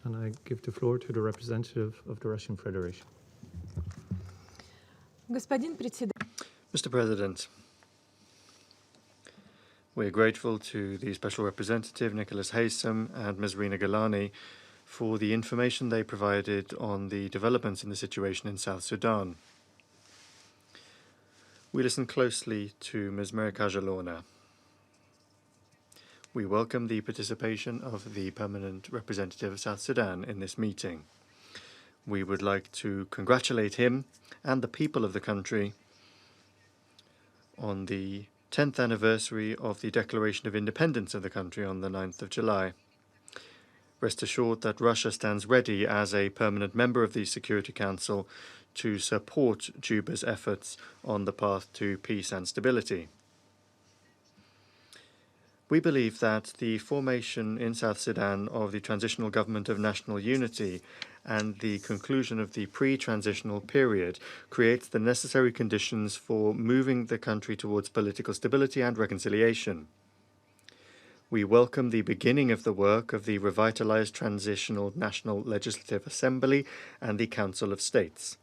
and I give the floor to the representative of the Russian Federation. Mr. President, we are grateful to the Special Representative Nicholas Haysom and Ms. Rina Galani for the information they provided on the developments in the situation in South Sudan. We listened closely to Ms. Merika Jalona. We welcome the participation of the Permanent Representative of South Sudan in this meeting. We would like to congratulate him and the people of the country on the 10th anniversary of the Declaration of Independence of the country on the 9th of July. Rest assured that Russia stands ready as a permanent member of the Security Council to support Juba's efforts on the path to peace and stability. We believe that the formation in South Sudan of the Transitional Government of National Unity and the conclusion of the pre-transitional period creates the necessary conditions for moving the country towards political stability and reconciliation. We welcome the beginning of the work of the revitalized Transitional National Legislative Assembly and the Council of States.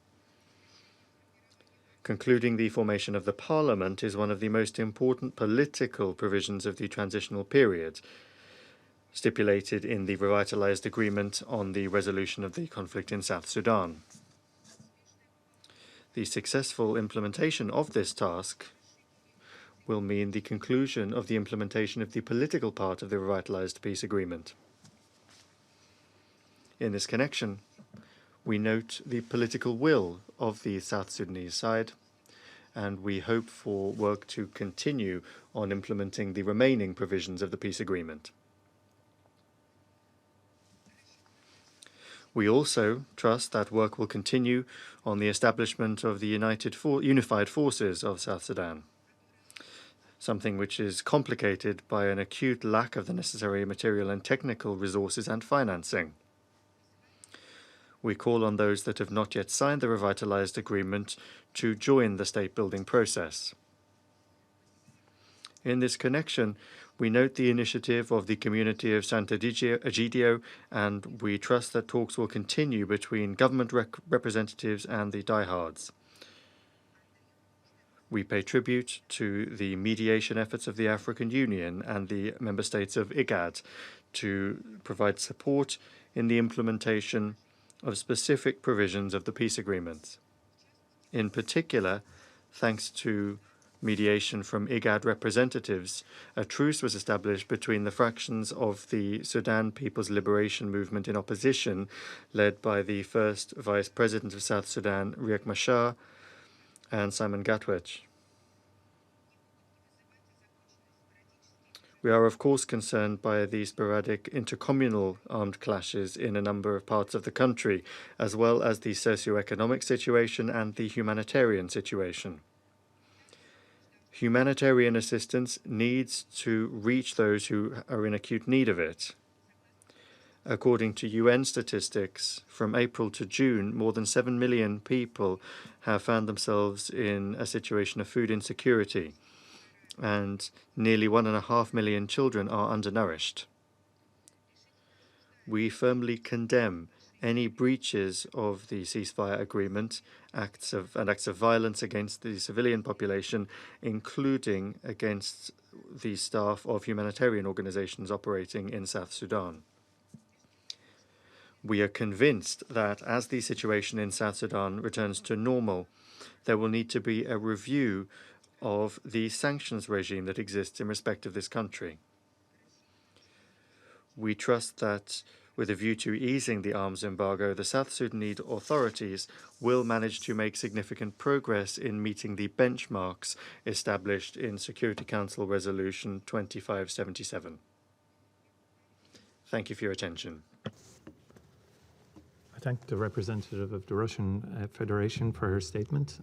Concluding the formation of the Parliament is one of the most important political provisions of the transitional period, stipulated in the revitalized agreement on the resolution of the conflict in South Sudan. The successful implementation of this task will mean the conclusion of the implementation of the political part of the revitalized peace agreement. In this connection, we note the political will of the South Sudanese side, and we hope for work to continue on implementing the remaining provisions of the peace agreement. We also trust that work will continue on the establishment of the Unified Forces of South Sudan, something which is complicated by an acute lack of the necessary material and technical resources and financing. We call on those that have not yet signed the revitalized agreement to join the state-building process. In this connection, we note the initiative of the community of Sant'Egidio, and we trust that talks will continue between government representatives and the diehards. We pay tribute to the mediation efforts of the African Union and the member states of IGAD to provide support in the implementation of specific provisions of the peace agreement. In particular, thanks to mediation from IGAD representatives, a truce was established between the fractions of the Sudan People's Liberation Movement in opposition, led by the first Vice President of South Sudan, Riek Machar, and Simon Gatwech. We are, of course, concerned by the sporadic intercommunal armed clashes in a number of parts of the country, as well as the socio-economic situation and the humanitarian situation. Humanitarian assistance needs to reach those who are in acute need of it. According to UN statistics, from April to June, more than 7 million people have found themselves in a situation of food insecurity, and nearly 1.5 million children are undernourished. We firmly condemn any breaches of the ceasefire agreement, acts of violence against the civilian population, including against the staff of humanitarian organizations operating in South Sudan. We are convinced that as the situation in South Sudan returns to normal, there will need to be a review of the sanctions regime that exists in respect of this country. We trust that with a view to easing the arms embargo, the South Sudanese authorities will manage to make significant progress in meeting the benchmarks established in Security Council Resolution 2577. Thank you for your attention. I thank the representative of the Russian Federation for her statement.